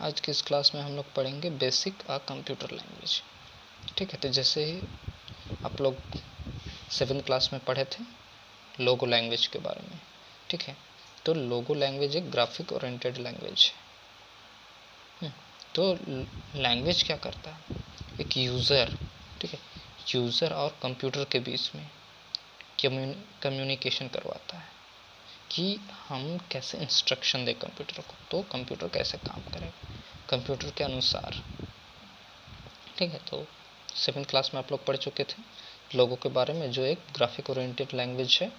आज की इस क्लास में हम लोग पढ़ेंगे बेसिक कंप्यूटर लैंग्वेज। ठीक है, तो जैसे ही आप लोग 7th क्लास में पढ़े थे लोगो लैंग्वेज के बारे में। ठीक है, तो लोगो लैंग्वेज एक ग्राफिक ओरिएंटेड लैंग्वेज है। तो लैंग्वेज क्या करता है, एक यूज़र, ठीक है, यूज़र और कंप्यूटर के बीच में कम्युनिकेशन करवाता है कि हम कैसे इंस्ट्रक्शन दें कंप्यूटर को, तो कंप्यूटर कैसे काम करेगा कंप्यूटर के अनुसार। ठीक है, तो 7th क्लास में आप लोग पढ़ चुके थे लोगों के बारे में, जो एक ग्राफिक ओरिएंटेड लैंग्वेज है।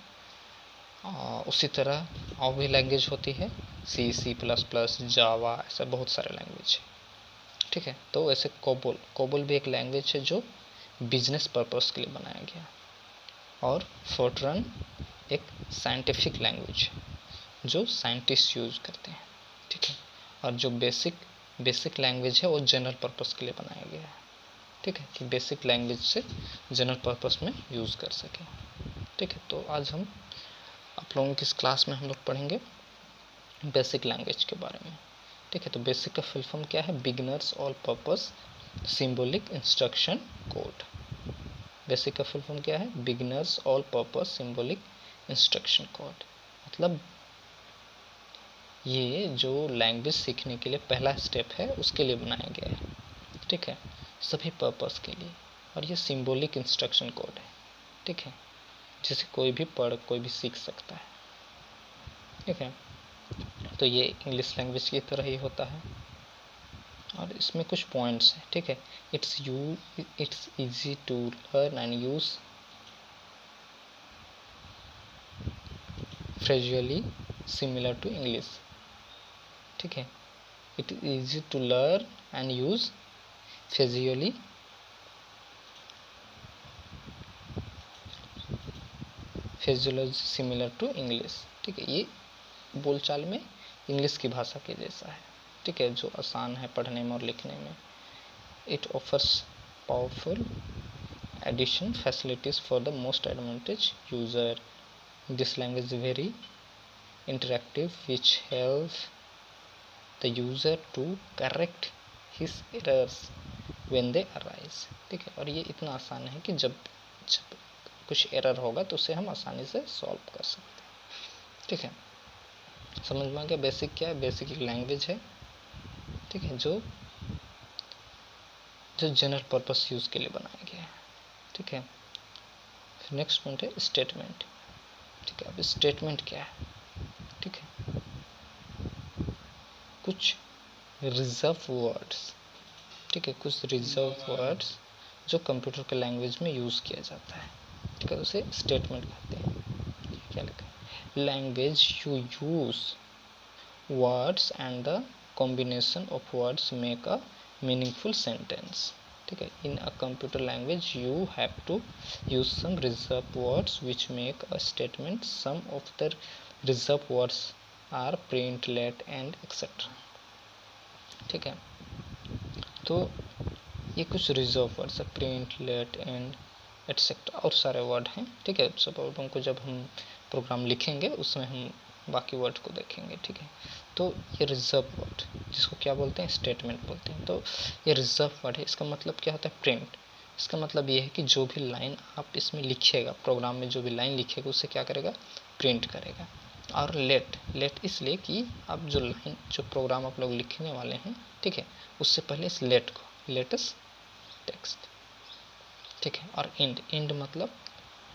उसी तरह और भी लैंग्वेज होती है, C++, जावा, ऐसा बहुत सारे लैंग्वेज है। ठीक है, तो ऐसे कोबोल भी एक लैंग्वेज है जो बिजनेस पर्पस के लिए बनाया गया, और फोर्ट्रन एक साइंटिफिक लैंग्वेज है जो साइंटिस्ट यूज करते हैं। ठीक है, और जो बेसिक लैंग्वेज है वो जनरल पर्पस के लिए बनाया गया है। ठीक है, कि बेसिक लैंग्वेज से जनरल पर्पस में यूज़ कर सके। ठीक है, तो आज हम आप लोगों की इस क्लास में हम लोग पढ़ेंगे बेसिक लैंग्वेज के बारे में। ठीक है, तो बेसिक का फुल फॉर्म क्या है, beginners all purpose symbolic instruction code. Basic का फुल फॉर्म क्या है, beginners all purpose symbolic instruction code. मतलब ये जो लैंग्वेज सीखने के लिए पहला स्टेप है उसके लिए बनाया गया है। ठीक है, सभी पर्पस के लिए, और ये सिंबॉलिक इंस्ट्रक्शन कोड है। ठीक है, जिसे कोई भी पढ़ कोई भी सीख सकता है। ठीक है, तो ये इंग्लिश लैंग्वेज की तरह ही होता है, और इसमें कुछ पॉइंट्स हैं। ठीक है, it's easy to learn and use frequently similar to English. ठीक है, it is easy to learn and use फेजुअली सिमिलर टू इंग्लिश। ठीक है, ये बोलचाल में इंग्लिश की भाषा के जैसा है। ठीक है, जो आसान है पढ़ने में और लिखने में। It offers powerful edition facilities for the most advantage user. This language very interactive which help the user to correct his errors when they arise. ठीक है, और ये इतना आसान है कि जब कुछ एरर होगा तो उसे हम आसानी से सॉल्व कर सकते हैं। ठीक है, समझ में आ गया बेसिक क्या है। बेसिक एक लैंग्वेज है, ठीक है, जो जनरल पर्पस यूज के लिए बनाया गया है। ठीक है, नेक्स्ट पॉइंट है स्टेटमेंट। ठीक है, अब स्टेटमेंट क्या है। ठीक है, कुछ रिजर्व वर्ड्स, ठीक है, कुछ रिजर्व वर्ड्स जो कंप्यूटर के लैंग्वेज में यूज किया जाता है। ठीक है, उसे स्टेटमेंट कहते हैं। क्या लिखा है, language you use words and the combination of words make a meaningful sentence. ठीक है, in a computer language you have to use some reserved words which make a statement. Some of the reserved words are print, let and etc. ठीक है, तो ये कुछ reserve words है, print, late and etcetera और सारे word हैं। ठीक है, सब वर्डों को जब हम प्रोग्राम लिखेंगे उसमें हम बाकी वर्ड को देखेंगे। ठीक है, तो ये रिजर्व वर्ड जिसको क्या बोलते हैं, स्टेटमेंट बोलते हैं। तो ये रिजर्व वर्ड है, इसका मतलब क्या होता है, प्रिंट। इसका मतलब ये है कि जो भी लाइन आप इसमें लिखिएगा, प्रोग्राम में जो भी लाइन लिखिएगा उसे क्या करेगा, प्रिंट करेगा। और लेट इसलिए कि अब जो लाइन जो प्रोग्राम आप लोग लिखने वाले हैं, ठीक है, उससे पहले इस लेट को लेटेस्ट टेक्स्ट। ठीक है, और एंड मतलब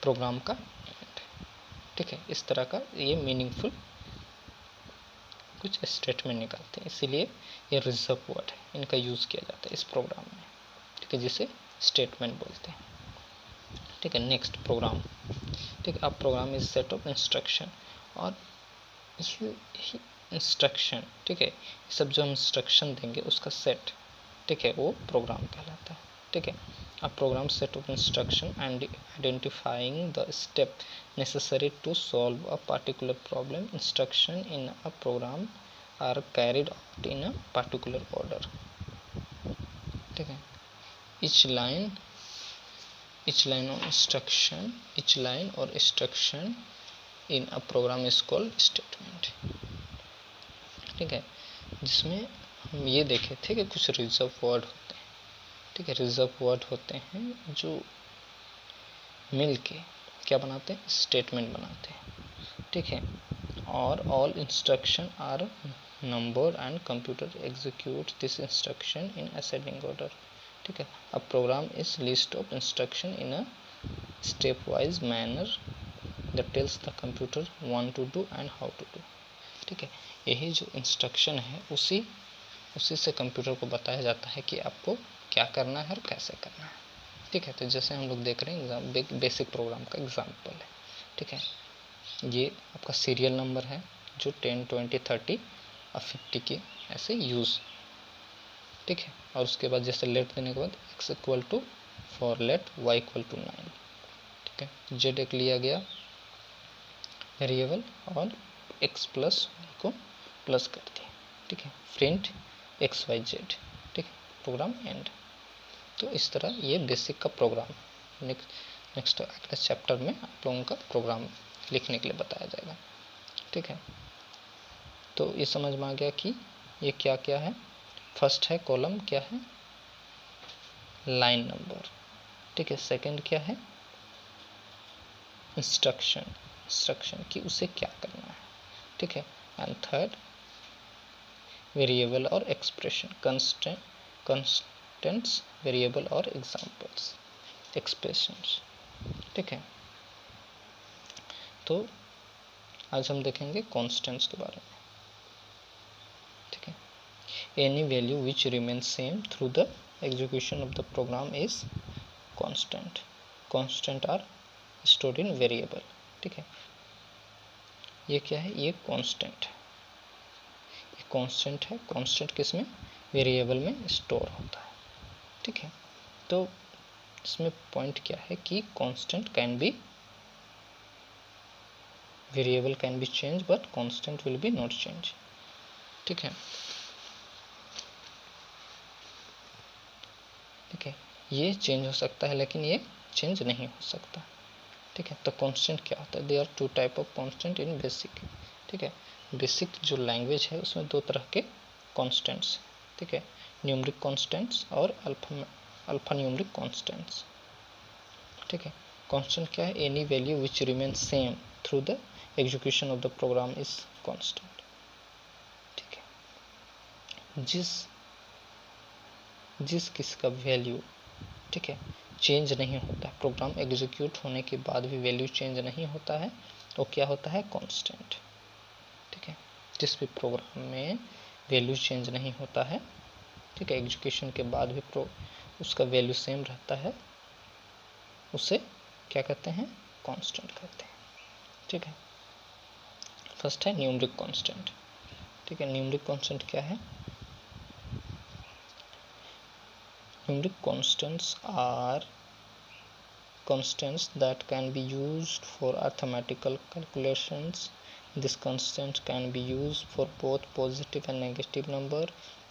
प्रोग्राम का एंड। ठीक है, इस तरह का ये मीनिंगफुल कुछ स्टेटमेंट निकालते हैं, इसीलिए ये रिजर्व वर्ड है, इनका यूज़ किया जाता है इस प्रोग्राम में। ठीक है, जिसे स्टेटमेंट बोलते हैं। ठीक है, नेक्स्ट प्रोग्राम। ठीक है, अब program is set of instruction, और इंस्ट्रक्शन, ठीक है, सब जो हम इंस्ट्रक्शन देंगे उसका सेट, ठीक है, वो प्रोग्राम कहलाता है। ठीक है, a program set of instruction and identifying the step necessary to solve a particular problem. Instruction in a program are carried out in a particular order. ठीक है, each line or instruction in a program is called statement. ठीक है, जिसमें हम ये देखे थे कि कुछ रिजर्व वर्ड होते हैं, ठीक है, रिजर्व वर्ड होते हैं जो मिल के क्या बनाते हैं, स्टेटमेंट बनाते हैं, ठीक है। और all instruction are number and computer execute this instruction in ascending order, ठीक है। A program is list of instruction in a step wise manner that tells the computer what to do and how to do, ठीक है। यही जो instruction है उसी से computer को बताया जाता है कि आपको क्या करना है और कैसे करना है, ठीक है। तो जैसे हम लोग देख रहे हैं बेसिक प्रोग्राम का एग्जाम्पल है, ठीक है। ये आपका सीरियल नंबर है जो 10, 20, 30 और 50 के ऐसे यूज़, ठीक है। और उसके बाद जैसे लेट देने के बाद x equal to four let y equal to 9, ठीक है। z एक लिया गया वेरिएबल और x प्लस y को प्लस कर दिया, ठीक है। प्रिंट एक्स वाई जेड, ठीक है, प्रोग्राम एंड। तो इस तरह ये बेसिक का प्रोग्राम, नेक्स्ट अगले चैप्टर में आप लोगों का प्रोग्राम लिखने के लिए बताया जाएगा, ठीक है। तो ये समझ में आ गया कि ये क्या क्या है। फर्स्ट है कॉलम क्या है, लाइन नंबर, ठीक है। सेकंड क्या है, इंस्ट्रक्शन कि उसे क्या करना है, ठीक है। एंड थर्ड वेरिएबल और एक्सप्रेशन, कंस्टेंट्स वेरिएबल और एग्जांपल्स एक्सप्रेशंस, ठीक है। तो आज हम देखेंगे कांस्टेंट्स के बारे में, ठीक है। Any value which remain same through the execution of the program is constant are stored in variable, ठीक है। ये क्या है, ये कांस्टेंट है, ये कांस्टेंट है। कांस्टेंट किस में, वेरिएबल में स्टोर होता है, ठीक है। तो इसमें पॉइंट क्या है कि constant can be, variable can be change but constant will be not change, ठीक है, ठीक है। ये चेंज हो सकता है लेकिन ये चेंज नहीं हो सकता, ठीक है। तो कांस्टेंट क्या होता है, there are two type of constant in BASIC, ठीक है। बेसिक जो लैंग्वेज है उसमें दो तरह के कांस्टेंट्स, ठीक है, न्यूमरिक कांस्टेंट्स और अल्फा न्यूमरिक कांस्टेंट्स, ठीक है। कांस्टेंट क्या है, any value which remain same through the execution of the program is constant, ठीक है। जिस किसका वैल्यू, ठीक है, चेंज नहीं होता, प्रोग्राम एग्जीक्यूट होने के बाद भी वैल्यू चेंज नहीं होता है, तो क्या होता है, कांस्टेंट, ठीक है। जिस भी प्रोग्राम में वैल्यू चेंज नहीं होता है, ठीक है, एग्जीक्यूशन के बाद भी उसका वैल्यू सेम रहता है, उसे क्या कहते हैं, कांस्टेंट कहते हैं, ठीक है। फर्स्ट है न्यूमरिक कांस्टेंट, ठीक है। न्यूमरिक कांस्टेंट क्या है, numeric constants are constants that can be used for arithmetical calculations. This constant can be used for both positive and negative number.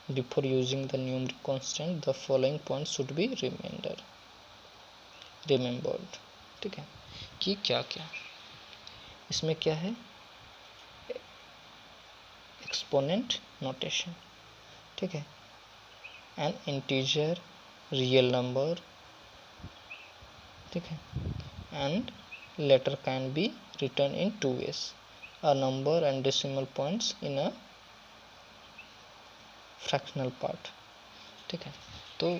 Before using the numeric constant, the following points should be remembered, ठीक है। कि क्या क्या इसमें क्या है, exponent notation, ठीक है। एन इंटीजर, रियल नंबर, ठीक है। And later can be return in 2 ways, a number and decimal points in a fractional part, ठीक है। तो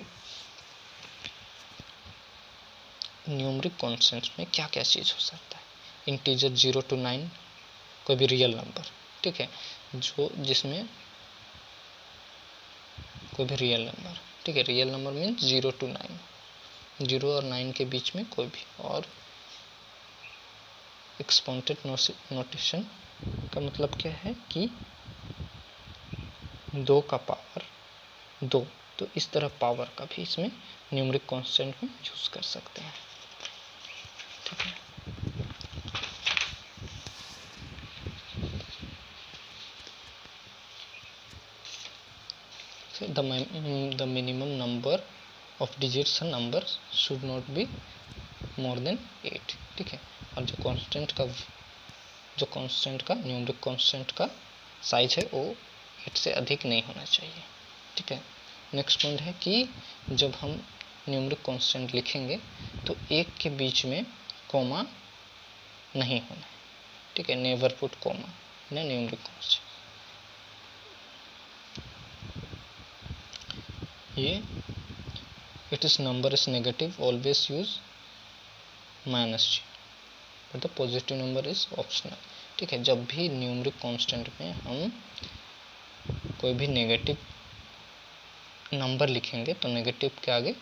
न्यूमरिक कॉन्स्टेंट्स में क्या क्या चीज़ हो सकता है, इंटीजर 0 to 9, कोई भी रियल नंबर, ठीक है, जिसमें कोई भी रियल नंबर, ठीक है। रियल नंबर मीन्स 0 to 9, 0 और 9 के बीच में कोई भी, और एक्सपोनेंट नोटेशन का मतलब क्या है कि 2 का पावर 2, तो इस तरह पावर का भी इसमें न्यूमरिक कांस्टेंट में यूज कर सकते हैं, ठीक है। So the minimum number of digits a number should not be more than 8, ठीक है। और जो कांस्टेंट का न्यूमरिक कांस्टेंट का साइज है वो 8 से अधिक नहीं होना चाहिए, ठीक है। नेक्स्ट पॉइंट है कि जब हम न्यूमरिक कांस्टेंट लिखेंगे तो एक के बीच में कॉमा नहीं होना है, ठीक है। Never put comma in numeric constant. ये it is number is negative always use minus जी, but the positive number is optional, ठीक है। जब भी न्यूमरिक कांस्टेंट में हम कोई भी नेगेटिव नंबर लिखेंगे तो नेगेटिव के आगे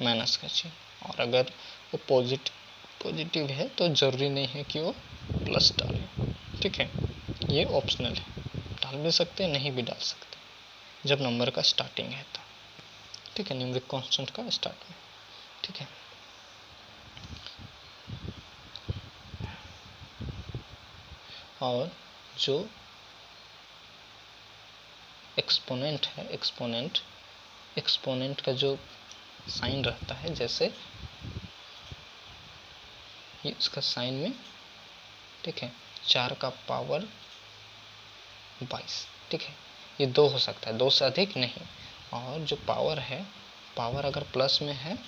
माइनस का चिन्ह, और अगर वो पॉजिटिव है तो ज़रूरी नहीं है कि वो प्लस डालें, ठीक है। ये ऑप्शनल है, डाल भी सकते हैं, नहीं भी डाल सकते जब नंबर का स्टार्टिंग है तो, ठीक है। न्यूमरिक कांस्टेंट का स्टार्ट में, ठीक है। और जो एक्सपोनेंट है, एक्सपोनेंट का जो साइन रहता है, जैसे ये इसका साइन में, ठीक है, 4 का पावर 22, ठीक है। ये 2 हो सकता है, 2 से अधिक नहीं। और जो पावर है, पावर अगर प्लस में है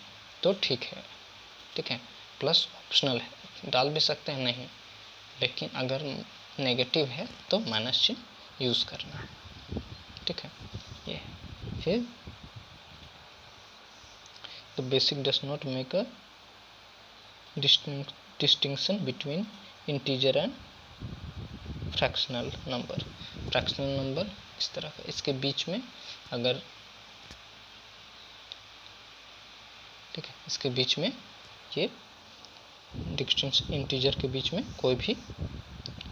तो ठीक है, ठीक है। प्लस ऑप्शनल है, डाल भी सकते हैं, नहीं, लेकिन अगर नेगेटिव है तो माइनस चिन्ह यूज़ करना है, ठीक है। ये फिर the basic does not make a distinction between integer and fractional number. Fractional number इस तरह का, इसके बीच में अगर, ठीक है, इसके बीच में ये डिस्टिंक्शन, इंटीजर के बीच में कोई भी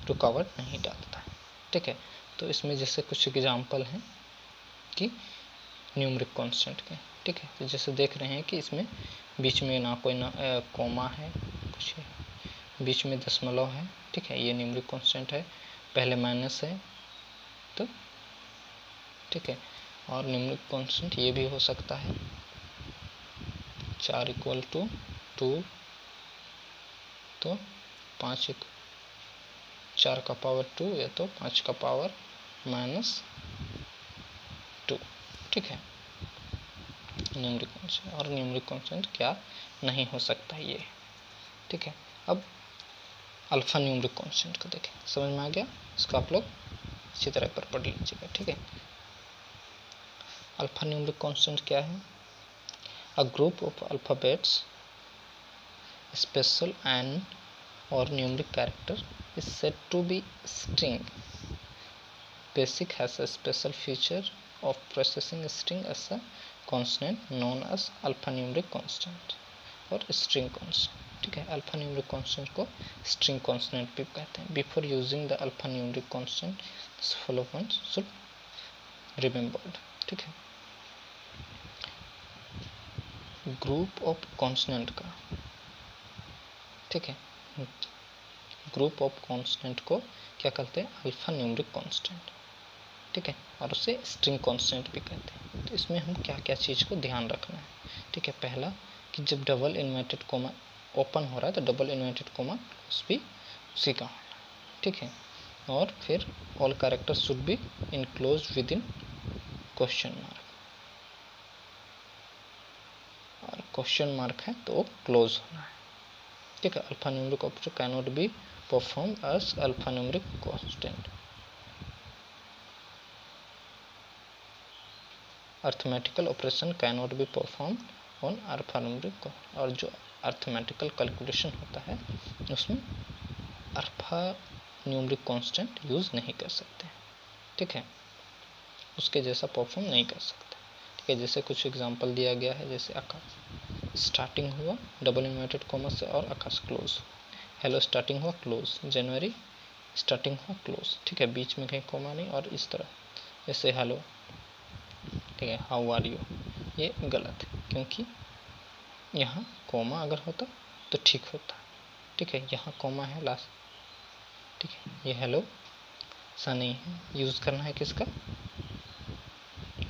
रुकावट नहीं डालता है, ठीक है। तो इसमें जैसे कुछ एग्जाम्पल हैं कि न्यूमरिक कांस्टेंट के, ठीक है। तो जैसे देख रहे हैं कि इसमें बीच में ना कोई कॉमा है, कुछ है, बीच में दशमलव है, ठीक है। ये न्यूमरिक कांस्टेंट है, पहले माइनस है तो, ठीक है। और न्यूमरिक कांस्टेंट ये भी हो सकता है 4 = 2, तो 5 4 का पावर 2 या तो 5 का पावर -2, ठीक है। न्यूमरिक कांस्टेंट, और न्यूमरिक कांस्टेंट क्या नहीं हो सकता ये, ठीक है। अब अल्फा न्यूमरिक कांस्टेंट को देखें, समझ में आ गया, इसको आप लोग इसी तरह पर पढ़ लीजिएगा, ठीक है। अल्फा न्यूमरिक कांस्टेंट क्या है? A group of alphabets special and और numeric character is said to be string. BASIC has a special feature of processing string as a constant known as alphanumeric constant और string constant, ठीक है। alphanumeric constant को string constant भी कहते हैं। Before using the alphanumeric constant, this following should remembered, ठीक है। Group of constant का, ठीक है, ग्रुप ऑफ कांस्टेंट को क्या कहते हैं? अल्फा न्यूमरिक कांस्टेंट, ठीक है। और उसे स्ट्रिंग कांस्टेंट भी कहते हैं। तो इसमें हम क्या क्या चीज़ को ध्यान रखना है, ठीक है। पहला कि जब डबल इन्वर्टेड कोमा ओपन हो रहा है तो डबल इन्वर्टेड कोमा क्लोज भी उसी का होना है, ठीक है। और फिर all characters should be enclose with in question mark, और क्वेश्चन मार्क है तो वो क्लोज होना है, ठीक है। Alpha numeric operator cannot be performed as alphanumeric constant. Arithmetical operation cannot be performed on alphanumeric, और जो अर्थमेटिकल कैलकुलेशन होता है उसमें अल्फा न्यूमरिक कांस्टेंट यूज़ नहीं कर सकते, ठीक है। उसके जैसा परफॉर्म नहीं कर सकते, ठीक है। जैसे कुछ एग्जांपल दिया गया है, जैसे आकाश स्टार्टिंग हुआ डबल इन्वर्टेड कॉमा से और आकाश क्लोज, हेलो स्टार्टिंग हुआ क्लोज, जनवरी स्टार्टिंग हुआ क्लोज, ठीक है। बीच में कहीं कॉमा नहीं, और इस तरह जैसे हेलो, ठीक है, हाउ आर यू, ये गलत है क्योंकि यहाँ कॉमा अगर होता तो ठीक होता, ठीक है। यहाँ कॉमा है लास्ट, ठीक है। ये हेलो सा नहीं है, यूज़ करना है किसका?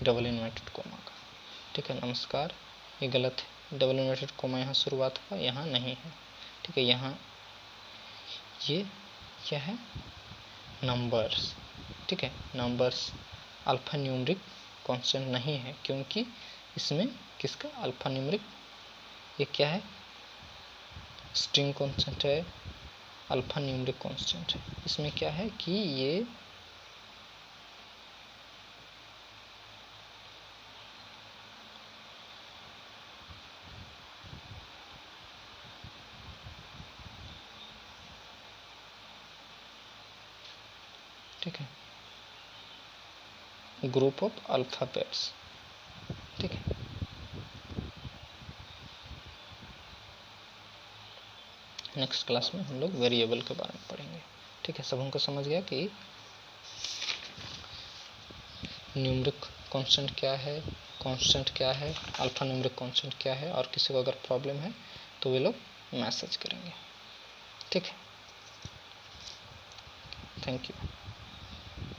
डबल इन्वर्टेड कॉमा का, ठीक है। नमस्कार, ये गलत है, डबल इन्वर्टेड कॉमा यहाँ शुरुआत हुआ, यहाँ नहीं है, ठीक है। यहाँ ये क्या है? नंबर्स, ठीक है। नंबर्स अल्फा न्यूमरिक कांस्टेंट नहीं है, क्योंकि इसमें किसका अल्फा न्यूमेरिक, ये क्या है, स्ट्रिंग कांस्टेंट है, अल्फा न्यूमेरिक कांस्टेंट है। इसमें क्या है कि ये ठीक है, ग्रुप ऑफ अल्फाबेट्स, ठीक है। नेक्स्ट क्लास में हम लोग वेरिएबल के बारे में पढ़ेंगे, ठीक है। सब हमको समझ गया कि न्यूमेरिक कांस्टेंट क्या है, कांस्टेंट क्या है, अल्फा न्यूमेरिक कांस्टेंट क्या है, और किसी को अगर प्रॉब्लम है तो वे लोग मैसेज करेंगे, ठीक है। Thank you.